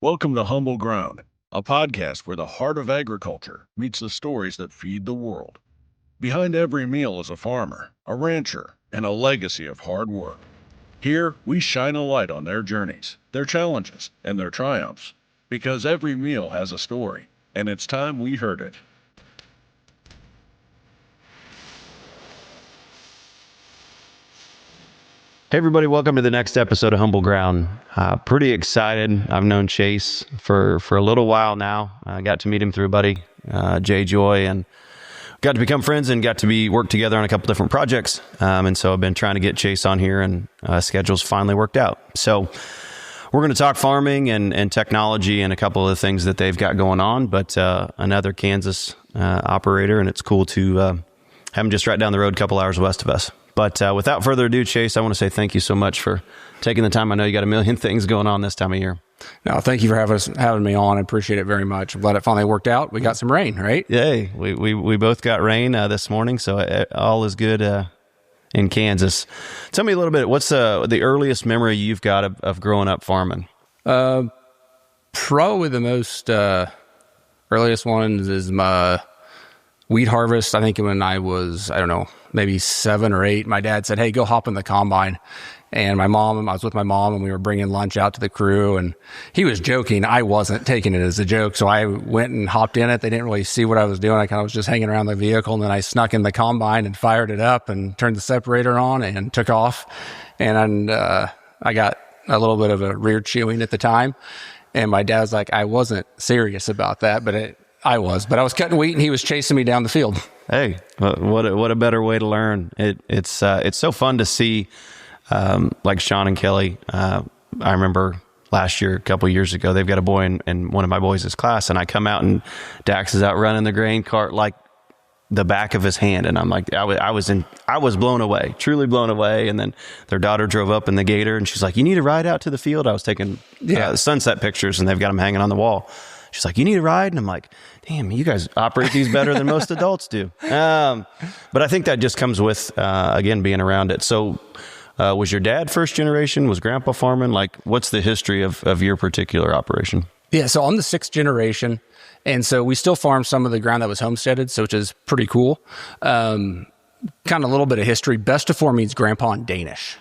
Welcome to Humble Ground, a podcast where the heart of agriculture meets the stories that feed the world. Behind every meal is a farmer, a rancher, and a legacy of hard work. Here, we shine a light on their journeys, their challenges, and their triumphs, because every meal has a story, and it's time we heard it. Hey everybody, welcome to the next episode of Humble Ground. Pretty excited. I've known Chase for a little while now. I got to meet him through a buddy, Jay Joy, and got to become friends and got to work together on a couple different projects. And so I've been trying to get Chase on here, and schedules finally worked out. So we're going to talk farming and technology and a couple of the things that they've got going on, but another Kansas operator, and it's cool to have him just right down the road, a couple hours west of us. But without further ado, Chase, I want to say thank you so much for taking the time. I know you got a million things going on this time of year. No, thank you for having me on. I appreciate it very much. I'm glad it finally worked out. We got some rain, right? Yay. We both got rain this morning, so all is good in Kansas. Tell me a little bit, what's the earliest memory you've got of growing up farming? Probably the most earliest ones is my wheat harvest. I think when I was, maybe 7 or 8, my dad said, "Hey, go hop in the combine." And I was with my mom, and we were bringing lunch out to the crew, and he was joking. I wasn't taking it as a joke. So I went and hopped in it. They didn't really see what I was doing. I kind of was just hanging around the vehicle, and then I snuck in the combine and fired it up and turned the separator on and took off. And I got a little bit of a rear chewing at the time. And my dad was like, I wasn't serious about that, but I was cutting wheat and he was chasing me down the field. Hey, what a better way to learn. It's so fun to see, like Sean and Kelly. I remember last year, a couple years ago, they've got a boy in one of my boys' class, and I come out and Dax is out running the grain cart like the back of his hand, and I'm like, I was blown away, truly blown away. And then their daughter drove up in the Gator, and she's like, "You need to ride out to the field." I was taking sunset pictures, and they've got them hanging on the wall. She's like, "You need a ride?" And I'm like, "Damn, you guys operate these better than most adults do." But I think that just comes with, again, being around it. So was your dad first generation? Was grandpa farming? Like, what's the history of your particular operation? Yeah, so I'm the 6th generation. And so we still farm some of the ground that was homesteaded, so which is pretty cool. Kind of a little bit of history. Bestifor means grandpa in Danish.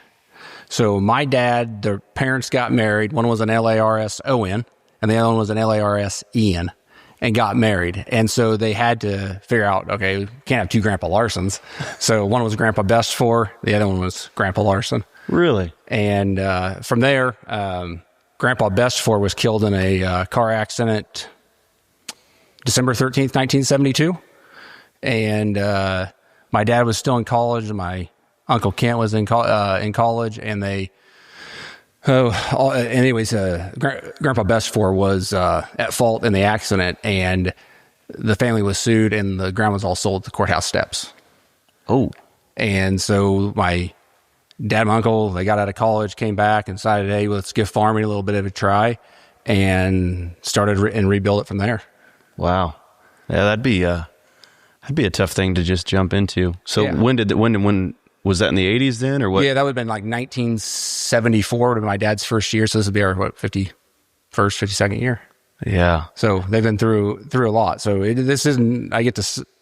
So my dad, their parents got married. One was an Larson, and the other one was an Larsen, and got married. And so they had to figure out, okay, we can't have 2 Grandpa Larsons. So one was Grandpa Bestifor, the other one was Grandpa Larson. Really? And from there, Grandpa Bestifor was killed in a car accident December 13th, 1972. And my dad was still in college, and my Uncle Kent was in college, and they... Grandpa Bestifor was at fault in the accident, and the family was sued, and the ground was all sold at the courthouse steps. Oh. And so my dad and my uncle, they got out of college, came back, and decided, hey, let's give farming a little bit of a try, and started and rebuild it from there. Wow. Yeah, that'd be a tough thing to just jump into. So yeah. When was that in the 80s then, or what? Yeah, that would have been like 1974 would have been my dad's first year. So this would be our 52nd year. Yeah. So they've been through a lot. So this isn't, I get to sit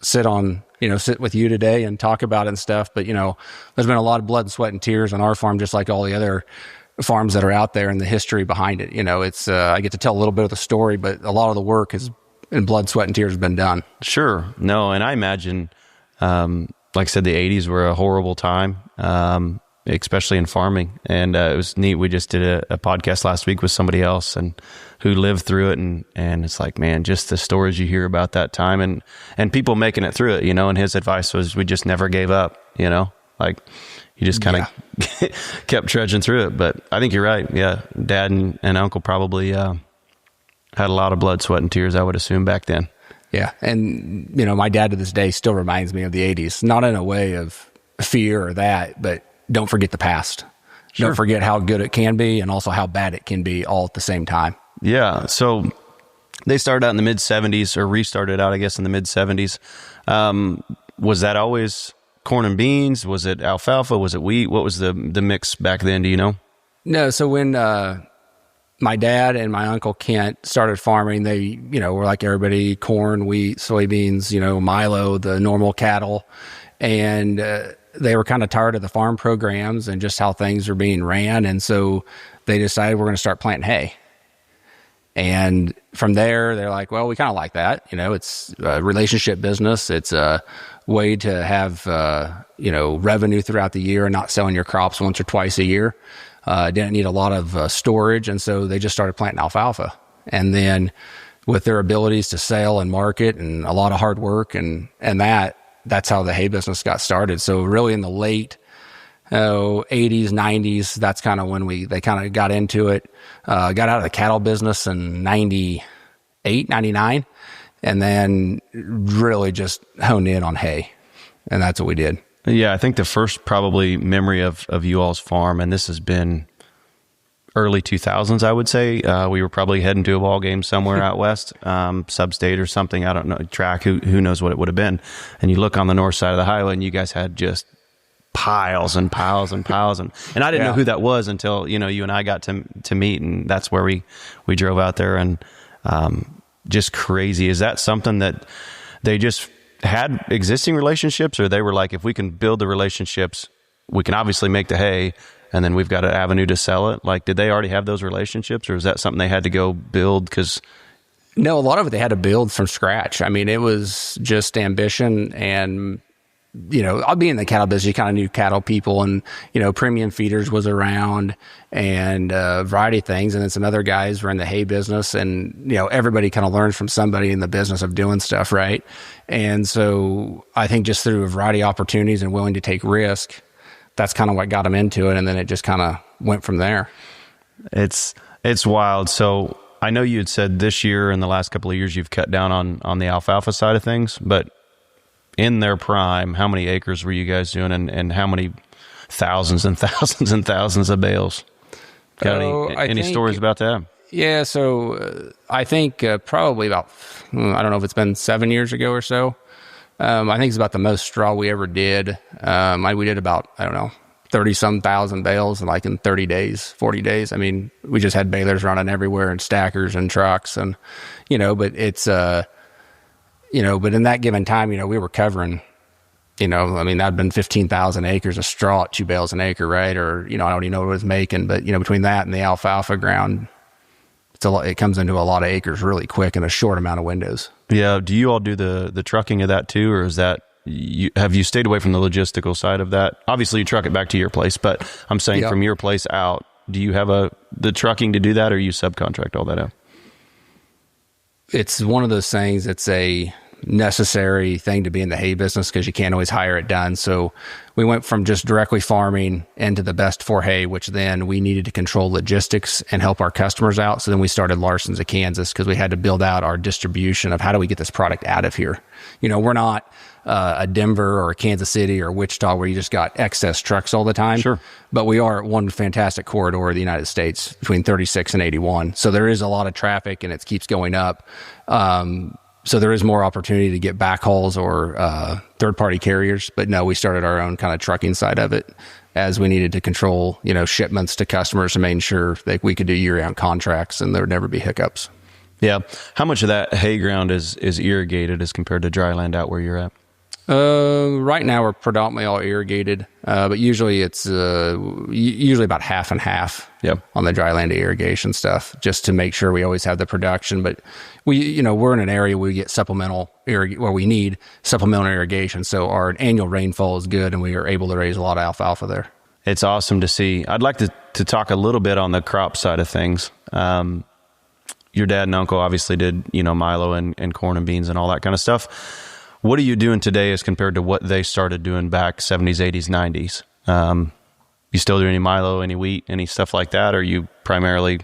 with you today and talk about it and stuff. But, there's been a lot of blood, sweat, and tears on our farm, just like all the other farms that are out there, and the history behind it. It's, I get to tell a little bit of the story, but a lot of the work in blood, sweat, and tears has been done. Sure. No, and I imagine, like I said, the 80s were a horrible time, especially in farming. And it was neat. We just did a podcast last week with somebody else and who lived through it. And it's like, man, just the stories you hear about that time and people making it through it, and his advice was we just never gave up, like you just kind of kept trudging through it. But I think you're right. Yeah. Dad and uncle probably had a lot of blood, sweat, and tears, I would assume, back then. Yeah. And, my dad to this day still reminds me of the 80s, not in a way of fear or that, but don't forget the past. Sure. Don't forget how good it can be and also how bad it can be all at the same time. Yeah. So they started out in the mid-70s, or restarted out, I guess, in the mid-70s. Was that always corn and beans? Was it alfalfa? Was it wheat? What was the mix back then? Do you know? No. So when my dad and my uncle Kent started farming. They, were like everybody, corn, wheat, soybeans, Milo, the normal cattle. And they were kind of tired of the farm programs and just how things are being ran. And so they decided we're going to start planting hay. And from there, they're like, well, we kind of like that. It's a relationship business. It's a way to have, revenue throughout the year and not selling your crops once or twice a year. Didn't need a lot of storage. And so they just started planting alfalfa. And then with their abilities to sell and market and a lot of hard work and that's how the hay business got started. So really in the late 80s, 90s, that's kind of when they kind of got into it, got out of the cattle business in 98, 99, and then really just honed in on hay. And that's what we did. Yeah, I think the first probably memory of you all's farm, and this has been early 2000s, I would say. We were probably heading to a ball game somewhere out west, sub-state or something. I don't know, track, who knows what it would have been. And you look on the north side of the highway and you guys had just piles and piles and piles. And I didn't know who that was until, you and I got to meet, and that's where we drove out there, and just crazy. Is that something that they just had existing relationships, or they were like, if we can build the relationships, we can obviously make the hay, and then we've got an avenue to sell it? Like, did they already have those relationships, or is that something they had to go build? No, a lot of it they had to build from scratch. I mean, it was just ambition, and I'll be in the cattle business. You kind of knew cattle people, and premium feeders was around, and a variety of things. And then some other guys were in the hay business, and everybody kind of learns from somebody in the business of doing stuff, right? And so I think just through a variety of opportunities and willing to take risk, that's kind of what got them into it. And then it just kind of went from there. It's wild. So I know you had said this year and the last couple of years you've cut down on the alfalfa side of things, but in their prime, how many acres were you guys doing, and how many thousands and thousands and thousands of bales? Got any stories about that? Yeah, so I think probably about, I don't know if it's been 7 years ago or so. I think it's about the most straw we ever did. We did about, 30-some thousand bales in 30 days, 40 days. I mean, we just had balers running everywhere and stackers and trucks and, but it's, but in that given time, we were covering, that'd been 15,000 acres of straw at 2 bales an acre, right? Or, I don't even know what it was making, but, between that and the alfalfa ground, it comes into a lot of acres really quick in a short amount of windows. Yeah. Do you all do the trucking of that too? Or is that, have you stayed away from the logistical side of that? Obviously you truck it back to your place, but I'm saying from your place out, do you have the trucking to do that, or you subcontract all that out? It's one of those things. It's a necessary thing to be in the hay business because you can't always hire it done. So we went from just directly farming into the Bestifor hay, which then we needed to control logistics and help our customers out. So then we started Larson's of Kansas because we had to build out our distribution of how do we get this product out of here. We're not a Denver or a Kansas City or Wichita where you just got excess trucks all the time. Sure. But we are one fantastic corridor of the United States between 36 and 81. So there is a lot of traffic and it keeps going up. So there is more opportunity to get backhauls or third-party carriers. But no, we started our own kind of trucking side of it as we needed to control, shipments to customers and making sure that we could do year-round contracts and there would never be hiccups. Yeah. How much of that hay ground is irrigated as compared to dry land out where you're at? Right now we're predominantly all irrigated, but usually it's usually about half and half on the dry land to irrigation stuff, just to make sure we always have the production. But we're in an area where we get where we need supplemental irrigation, so our annual rainfall is good, and we are able to raise a lot of alfalfa there. It's awesome to see. I'd like to talk a little bit on the crop side of things. Your dad and uncle obviously did milo and corn and beans and all that kind of stuff. What are you doing today as compared to what they started doing back 70s, 80s, 90s? You still do any milo, any wheat, any stuff like that? Or are you primarily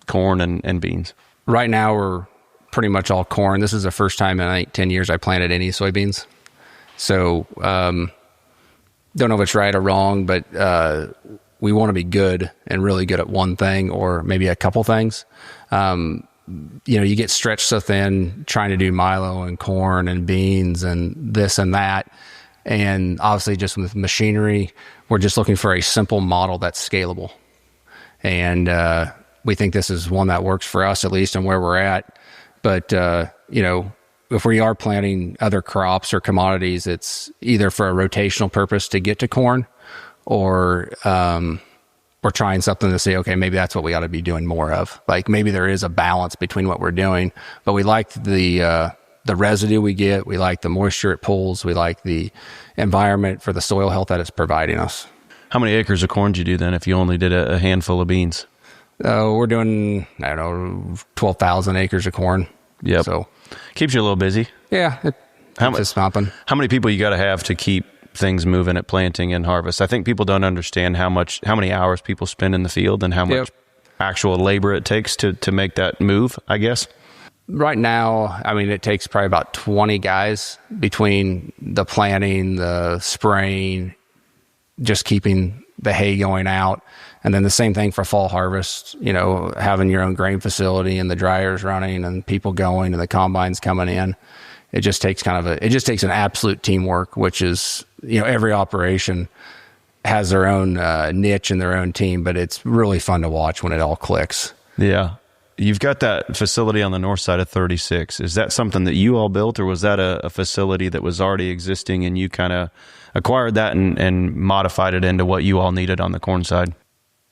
corn and beans? Right now, we're pretty much all corn. This is the first time in 10 years I planted any soybeans. So, don't know if it's right or wrong, but we want to be good and really good at one thing or maybe a couple things. You get stretched so thin trying to do milo and corn and beans and this and that. And obviously just with machinery, we're just looking for a simple model that's scalable. And we think this is one that works for us, at least, and where we're at. But, if we are planting other crops or commodities, it's either for a rotational purpose to get to corn, or we're trying something to say, okay, maybe that's what we ought to be doing more of. Like maybe there is a balance between what we're doing, but we like the residue we get. We like the moisture it pulls. We like the environment for the soil health that it's providing us. How many acres of corn do you do then if you only did a handful of beans? We're doing, 12,000 acres of corn. Yep. So keeps you a little busy. Yeah. Keeps us pumping. How many people you got to have to keep things moving at planting and harvest? I think people don't understand how many hours people spend in the field and how much actual labor it takes to make that move, I guess. Right now, it takes probably about 20 guys between the planting, the spraying, just keeping the hay going out. And then the same thing for fall harvest, having your own grain facility and the dryers running and people going and the combines coming in. It just takes an absolute teamwork, which is, every operation has their own niche and their own team, but it's really fun to watch when it all clicks. Yeah. You've got that facility on the north side of 36. Is that something that you all built, or was that a facility that was already existing and you kind of acquired that and modified it into what you all needed on the corn side?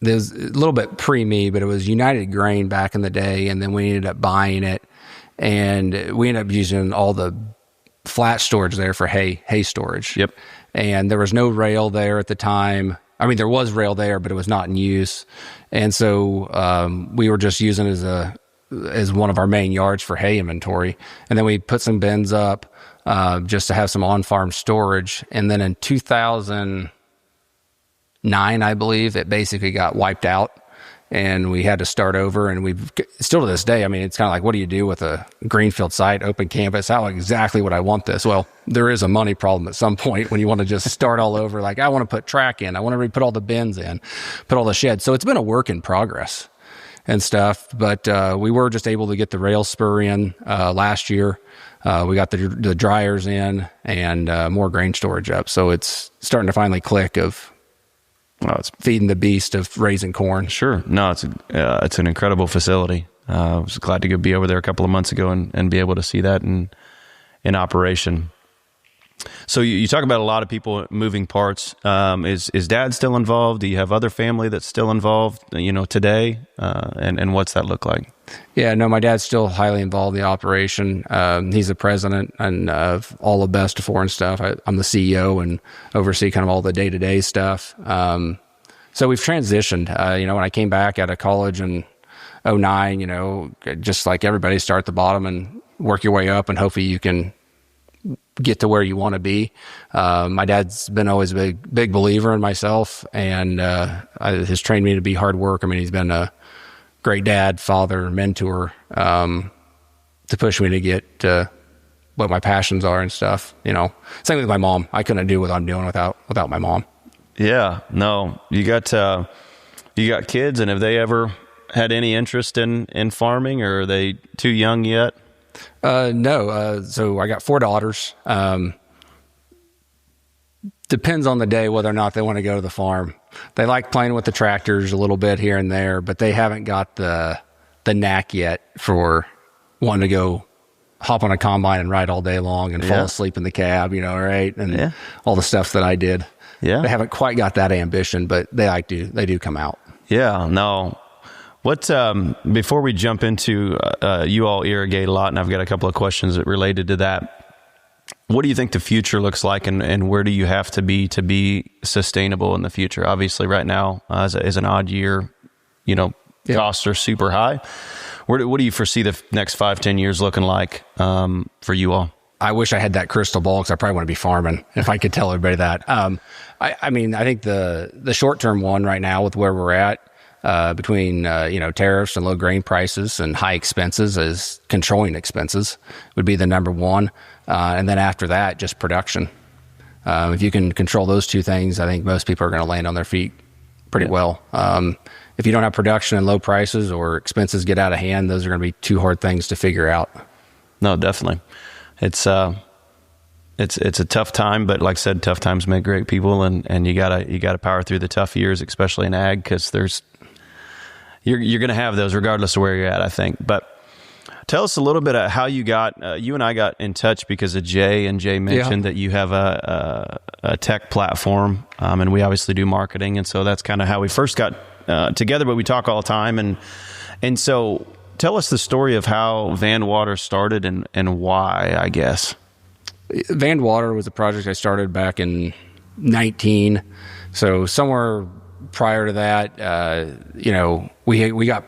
There's a little bit pre-me, but it was United Grain back in the day, and then we ended up buying it, and we ended up using all the flat storage there for hay storage. Yep. And there was no rail there at the time. There was rail there, but it was not in use. And so we were just using it as one of our main yards for hay inventory. And then we put some bins up just to have some on-farm storage. And then in 2009, I believe, it basically got wiped out. And we had to start over, and we've still to this day. It's kind of like, what do you do with a greenfield site, open canvas? How exactly would I want this? Well, there is a money problem at some point when you want to just start all over. Like, I want to put track in, I want to put all the bins in, put all the sheds. So it's been a work in progress and stuff. But we were just able to get the rail spur in last year. We got the dryers in and more grain storage up. So it's starting to finally click of. Well, it's feeding the beast of raising corn. Sure. No, it's an incredible facility. I was glad to be over there a couple of months ago and be able to see that in operation. So you talk about a lot of people moving parts. Is Dad still involved? Do you have other family that's still involved, today? And what's that look like? Yeah, no, my dad's still highly involved in the operation. He's the president and of all of Bestifor and stuff. I'm the CEO and oversee kind of all the day-to-day stuff. So we've transitioned. When I came back out of college in 2009, just like everybody, start at the bottom and work your way up, and hopefully you can get to where you want to be. My dad's been always a big believer in myself, and has trained me to be hard work. He's been a great dad, father, mentor, to push me to get what my passions are and stuff. Same with my mom. I couldn't do what I'm doing without my mom. Yeah, no, you got kids, and have they ever had any interest in farming, or are they too young yet? No. So I got 4 daughters. Depends on the day whether or not they want to go to the farm. They like playing with the tractors a little bit here and there, but they haven't got the knack yet for wanting to go hop on a combine and ride all day long and fall asleep in the cab, right? And all the stuff that I did. Yeah. They haven't quite got that ambition, but they do come out. Yeah, no. What, before we jump into, you all irrigate a lot, and I've got a couple of questions related to that. What do you think the future looks like, and where do you have to be sustainable in the future? Obviously right now, as an odd year, costs are super high. What do you foresee the next 5-10 years looking like, for you all? I wish I had that crystal ball, because I probably want to be farming if I could tell everybody that. I think the short-term one right now with where we're at, between tariffs and low grain prices and high expenses, is controlling expenses would be the number one. And then after that, just production. If you can control those two things, I think most people are going to land on their feet pretty well. If you don't have production and low prices, or expenses get out of hand, those are going to be 2 hard things to figure out. No, definitely. It's a tough time, but like I said, tough times make great people, and you gotta power through the tough years, especially in ag, because there's you're going to have those regardless of where you're at, I think. But tell us a little bit of how you got, you and I got in touch because of Jay, and Jay mentioned that you have a tech platform, and we obviously do marketing. And so that's kind of how we first got together, but we talk all the time. And so tell us the story of how Van Water started and why, I guess. Van Water was a project I started back in 19. So somewhere prior to that, we got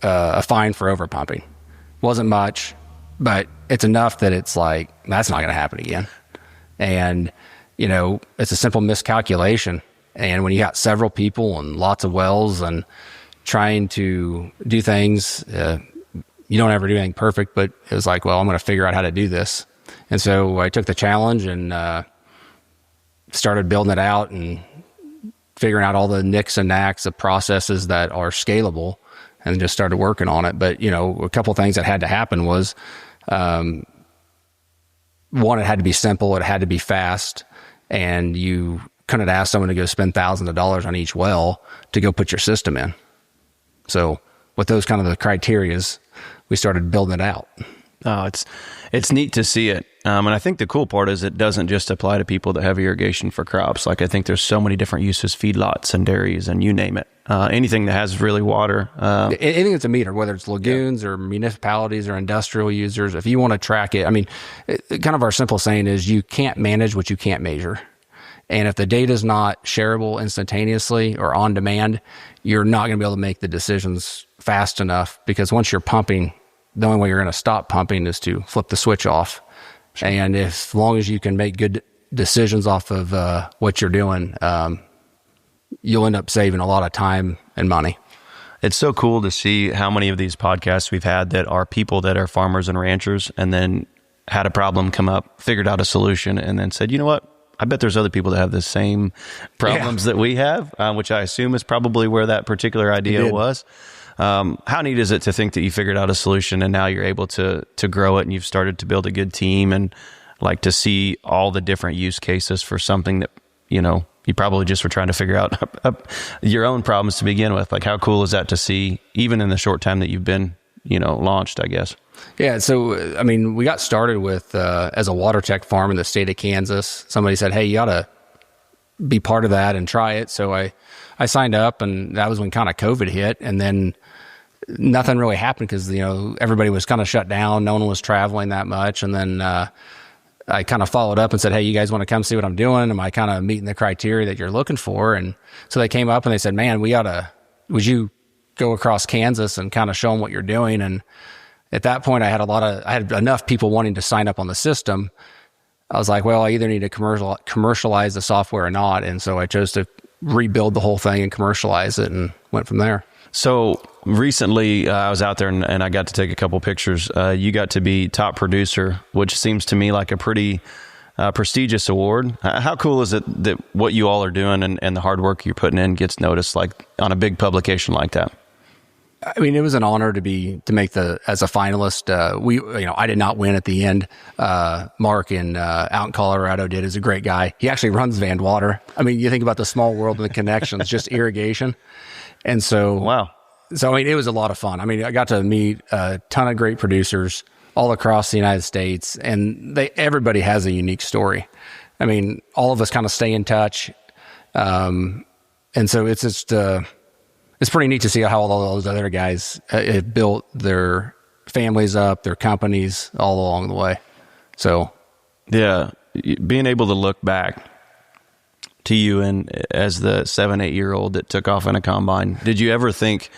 a fine for overpumping. Wasn't much, but it's enough that it's like, that's not going to happen again. And, it's a simple miscalculation. And when you got several people and lots of wells and trying to do things, you don't ever do anything perfect, but it was like, well, I'm going to figure out how to do this. And so I took the challenge and started building it out and figuring out all the nicks and knacks of processes that are scalable, and just started working on it. But, a couple of things that had to happen was, one, it had to be simple, it had to be fast, and you couldn't ask someone to go spend thousands of dollars on each well to go put your system in. So with those kind of the criterias, we started building it out. Oh, it's neat to see it. And I think the cool part is it doesn't just apply to people that have irrigation for crops. Like, I think there's so many different uses, feedlots and dairies and you name it. Anything that has really water. Anything that's a meter, whether it's lagoons or municipalities or industrial users, if you want to track it, kind of our simple saying is you can't manage what you can't measure. And if the data is not shareable instantaneously or on demand, you're not going to be able to make the decisions fast enough, because once you're pumping, the only way you're going to stop pumping is to flip the switch off. Sure. And as long as you can make good decisions off of what you're doing, you'll end up saving a lot of time and money. It's so cool to see how many of these podcasts we've had that are people that are farmers and ranchers, and then had a problem come up, figured out a solution, and then said, you know what? I bet there's other people that have the same problems that we have, which I assume is probably where that particular idea was. How neat is it to think that you figured out a solution and now you're able to grow it, and you've started to build a good team, and like to see all the different use cases for something that, you probably just were trying to figure out your own problems to begin with. Like, how cool is that to see, even in the short time that you've been, launched, I guess? Yeah. So, we got started with, as a water tech farm in the state of Kansas. Somebody said, hey, you ought to be part of that and try it. So I signed up, and that was when kind of COVID hit, and then nothing really happened because, everybody was kind of shut down. No one was traveling that much. And then, I kind of followed up and said, hey, you guys want to come see what I'm doing? Am I kind of meeting the criteria that you're looking for? And so they came up and they said, man, would you go across Kansas and kind of show them what you're doing? And at that point, I had enough people wanting to sign up on the system. I was like, well, I either need to commercialize the software or not. And so I chose to rebuild the whole thing and commercialize it, and went from there. So recently I was out there and I got to take a couple pictures. You got to be top producer, which seems to me like a pretty prestigious award. How cool is it that what you all are doing and the hard work you're putting in gets noticed, like on a big publication like that? It was an honor to make as a finalist. I did not win at the end. Mark out in Colorado did. Is a great guy. He actually runs Van Water. You think about the small world and the connections, just irrigation. And so, wow. So, it was a lot of fun. I got to meet a ton of great producers all across the United States, and everybody has a unique story. All of us kind of stay in touch. And so it's just, it's pretty neat to see how all those other guys have built their families up, their companies all along the way. So, yeah, being able to look back to you and as the 7-8-year-old that took off in a combine, did you ever think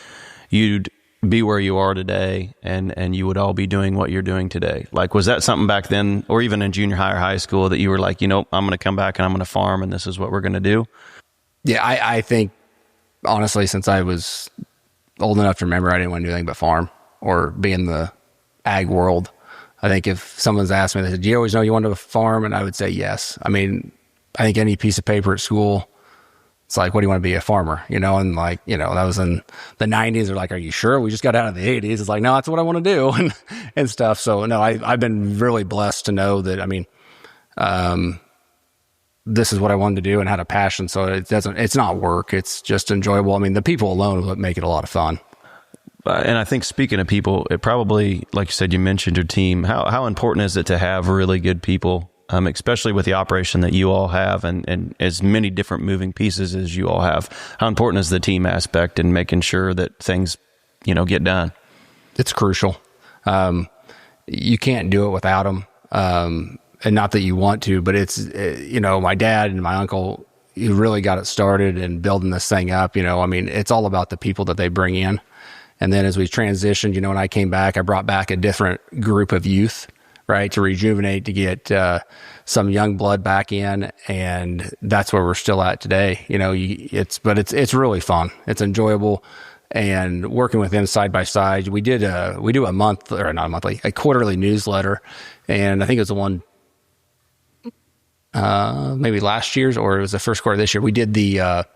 you'd be where you are today and you would all be doing what you're doing today? Like, was that something back then, or even in junior high or high school, that you were like, I'm going to come back and I'm going to farm and this is what we're going to do? Yeah, I think, honestly, since I was old enough to remember, I didn't want to do anything but farm or be in the ag world. I think if someone's asked me, they said, do you always know you wanted to farm? And I would say yes. I think any piece of paper at school, it's like, what do you want to be, a farmer? And that was in the 90s. They're like, are you sure? We just got out of the 80s. It's like, no, that's what I want to do and stuff. So no, I've been really blessed to know that, this is what I wanted to do and had a passion. So it's not work. It's just enjoyable. The people alone would make it a lot of fun. And I think speaking of people, it probably, like you said, you mentioned your team. How important is it to have really good people, especially with the operation that you all have and as many different moving pieces as you all have? How important is the team aspect and making sure that things, get done? It's crucial. You can't do it without them. And not that you want to, but it's, my dad and my uncle, you really got it started and building this thing up. It's all about the people that they bring in. And then as we transitioned, when I came back, I brought back a different group of youth, right, to rejuvenate, to get some young blood back in. And that's where we're still at today. It's really fun. It's enjoyable. And working with them side by side, we do a quarterly newsletter. And I think it was the one, maybe last year's, or it was the first quarter of this year. We did the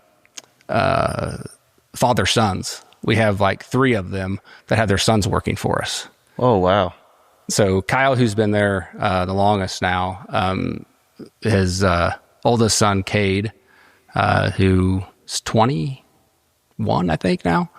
father sons. We have like 3 of them that have their sons working for us. Oh, wow. So Kyle, who's been there the longest now, his oldest son, Cade, who's 21, I think now.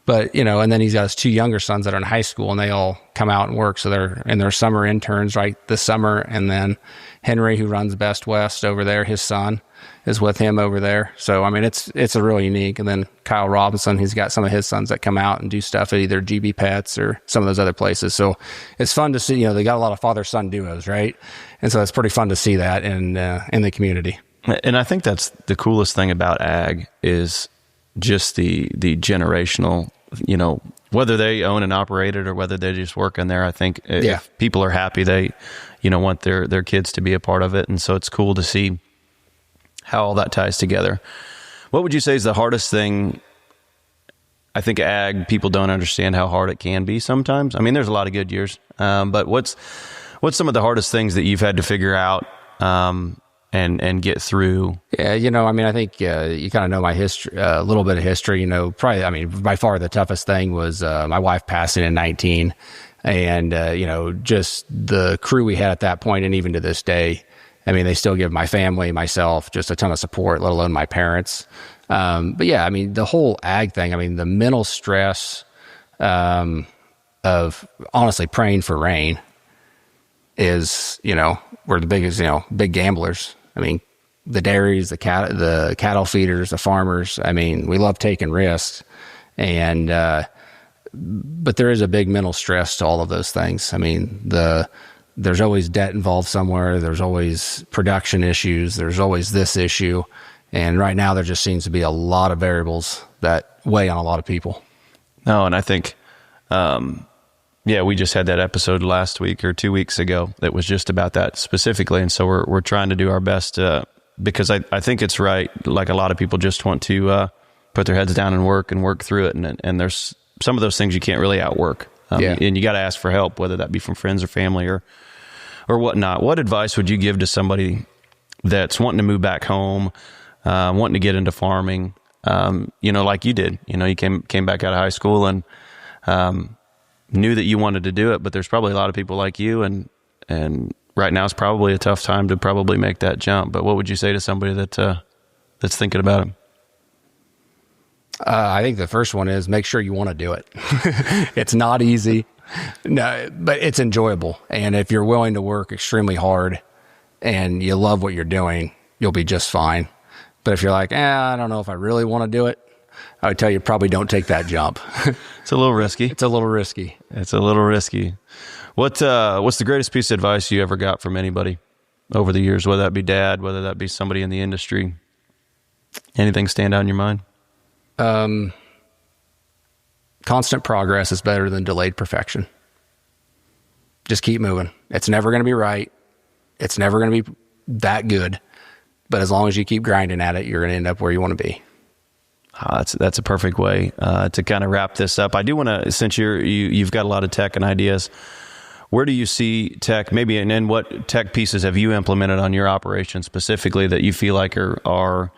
But, and then he's got his 2 younger sons that are in high school, and they all come out and work. So they're in their summer interns right this summer. And then Henry, who runs Best West over there, his son is with him over there. So, it's a really unique. And then Kyle Robinson, he's got some of his sons that come out and do stuff at either GB Pets or some of those other places. So it's fun to see, they got a lot of father-son duos, right? And so it's pretty fun to see that in the community. And I think that's the coolest thing about ag is just the generational, whether they own and operate it or whether they just work in there. I think if people are happy, they, want their kids to be a part of it. And so it's cool to see how all that ties together. What would you say is the hardest thing? I think ag, people don't understand how hard it can be sometimes. There's a lot of good years, but what's some of the hardest things that you've had to figure out, and get through? Yeah, I think you kind of know my history, a little bit of history. Probably, by far the toughest thing was my wife passing in 19, and just the crew we had at that point, and even to this day, they still give my family, myself, just a ton of support, let alone my parents. But yeah, the whole ag thing, the mental stress of honestly praying for rain is, we're the biggest, big gamblers. The dairies, the cattle feeders, the farmers, we love taking risks. And, but there is a big mental stress to all of those things. There's always debt involved somewhere. There's always production issues. There's always this issue. And right now there just seems to be a lot of variables that weigh on a lot of people. No, and I think, we just had that episode last week or 2 weeks ago that was just about that specifically. And so we're trying to do our best, because I think it's right. Like a lot of people just want to put their heads down and work through it. And there's some of those things you can't really outwork. And you got to ask for help, whether that be from friends or family or whatnot. What advice would you give to somebody that's wanting to move back home, wanting to get into farming, like you did? You came back out of high school and knew that you wanted to do it, but there's probably a lot of people like you, and right now it's probably a tough time to probably make that jump. But what would you say to somebody that's thinking about it? I think the first one is make sure you want to do it. It's not easy, no, but it's enjoyable. And if you're willing to work extremely hard and you love what you're doing, you'll be just fine. But if you're like, I don't know if I really want to do it, I would tell you probably don't take that jump. It's a little risky. It's a little risky. What's the greatest piece of advice you ever got from anybody over the years, whether that be dad, whether that be somebody in the industry? Anything stand out in your mind? Constant progress is better than delayed perfection. Just keep moving. It's never going to be right. It's never going to be that good. But as long as you keep grinding at it, you're going to end up where you want to be. That's a perfect way to kind of wrap this up. I do want to, since you've got a lot of tech and ideas, where do you see tech, maybe, and what tech pieces have you implemented on your operation specifically that you feel like are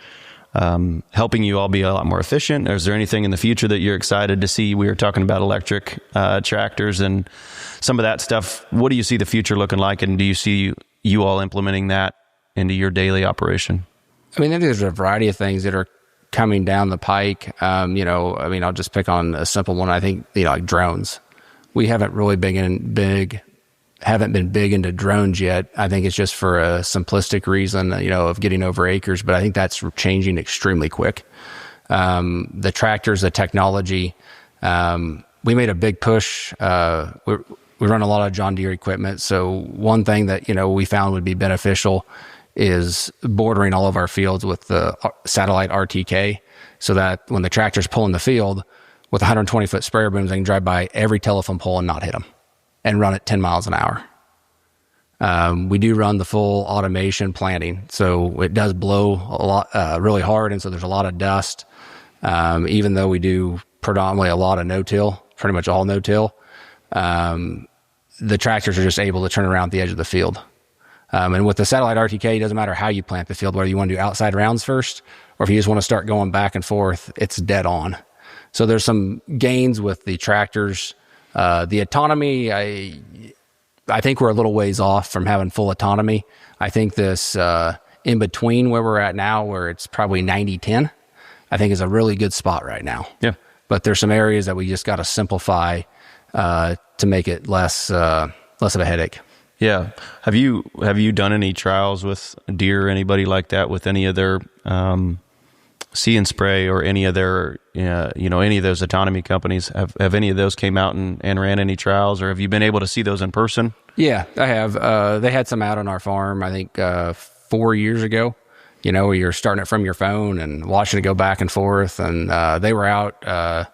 helping you all be a lot more efficient? Or is there anything in the future that you're excited to see? We were talking about electric tractors and some of that stuff. What do you see the future looking like, and do you see you all implementing that into your daily operation? I think there's a variety of things that are coming down the pike. I'll just pick on a simple one. I think, like drones. We haven't really been big into drones yet. I think it's just for a simplistic reason, of getting over acres, but I think that's changing extremely quick. The tractors, the technology, we made a big push. We run a lot of John Deere equipment. So one thing that, we found would be beneficial is bordering all of our fields with the satellite RTK, so that when the tractor's pulling the field with 120-foot sprayer booms, they can drive by every telephone pole and not hit them and run at 10 miles an hour. We do run the full automation planting. So it does blow a lot, really hard. And so there's a lot of dust. Even though we do predominantly a lot of no-till, pretty much all no-till, the tractors are just able to turn around the edge of the field. And with the satellite RTK, it doesn't matter how you plant the field, whether you want to do outside rounds first, or if you just want to start going back and forth, it's dead on. So there's some gains with the tractors. The autonomy, I think we're a little ways off from having full autonomy. I think this in between where we're at now, where it's probably 90-10, I think is a really good spot right now. Yeah. But there's some areas that we just got to simplify to make it less of a headache. Yeah. Have you done any trials with Deere or anybody like that with any of their See and Spray or any of their any of those autonomy companies? Have any of those came out and ran any trials, or have you been able to see those in person? Yeah, I have. They had some out on our farm, I think 4 years ago. Where you're starting it from your phone and watching it go back and forth, and they were out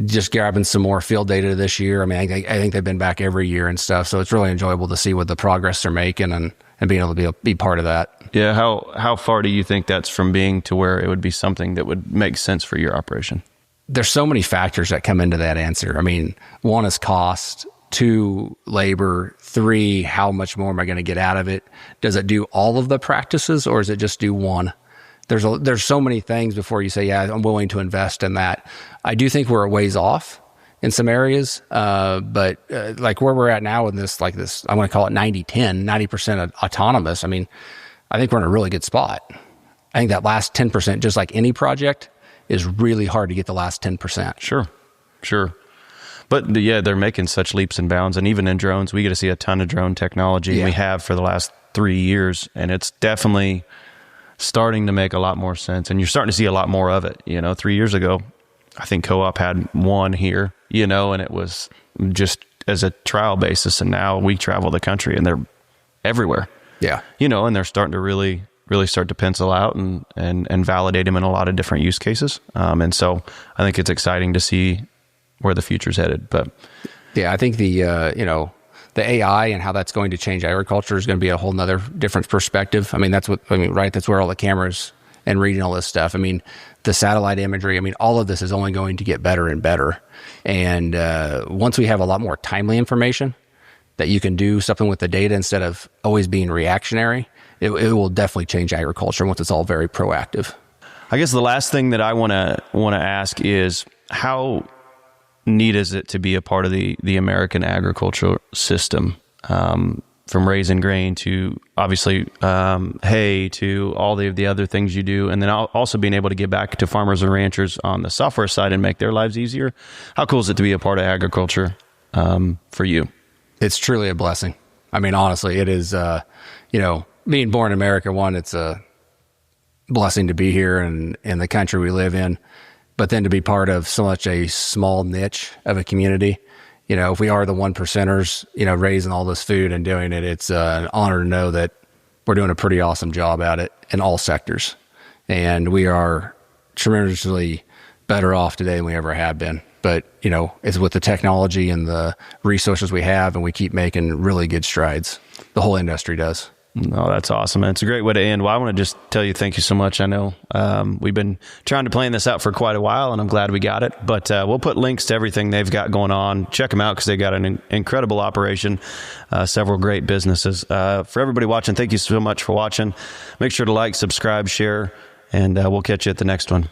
just grabbing some more field data this year. I mean, I think they've been back every year and stuff, so it's really enjoyable to see what the progress they're making and being able to be part of that. Yeah, how far do you think that's from being to where it would be something that would make sense for your operation? There's so many factors that come into that answer. I mean, one is cost, 2, labor, 3, how much more am I going to get out of it? Does it do all of the practices, or does it just do one? There's so many things before you say, yeah, I'm willing to invest in that. I do think we're a ways off in some areas, but like where we're at now in this, I want to call it 90-10, 90% autonomous. I mean, I think we're in a really good spot. I think that last 10%, just like any project, is really hard to get the last 10%. Sure. But yeah, they're making such leaps and bounds. And even in drones, we get to see a ton of drone technology. Yeah. We have for the last 3 years, and it's definitely starting to make a lot more sense. And you're starting to see a lot more of it. 3 years ago, I think Co-op had one here, and it was just as a trial basis. And now we travel the country and they're everywhere. Yeah. And they're starting to really start to pencil out and validate them in a lot of different use cases. And so I think it's exciting to see where the future's headed. But yeah, I think the AI and how that's going to change agriculture is going to be a whole nother different perspective. I mean, right? That's where all the cameras and reading all this stuff. I mean, the satellite imagery, all of this is only going to get better and better. And once we have a lot more timely information that you can do something with the data instead of always being reactionary, it will definitely change agriculture once it's all very proactive. I guess the last thing that I want to ask is, how neat is it to be a part of the American agricultural system, from raising grain to obviously hay to all the other things you do, and then also being able to give back to farmers and ranchers on the software side and make their lives easier. How cool is it to be a part of agriculture for you? It's truly a blessing. I mean, honestly, it is, being born in America, it's a blessing to be here and in the country we live in, but then to be part of such a small niche of a community. If we are the 1%ers, raising all this food and doing it, it's an honor to know that we're doing a pretty awesome job at it in all sectors. And we are tremendously better off today than we ever have been. But, it's with the technology and the resources we have, and we keep making really good strides. The whole industry does. No, that's awesome, man. It's a great way to end. Well, I want to just tell you thank you so much. I know we've been trying to plan this out for quite a while, and I'm glad we got it. But we'll put links to everything they've got going on. Check them out because they got an incredible operation, several great businesses. For everybody watching, thank you so much for watching. Make sure to like, subscribe, share, and we'll catch you at the next one.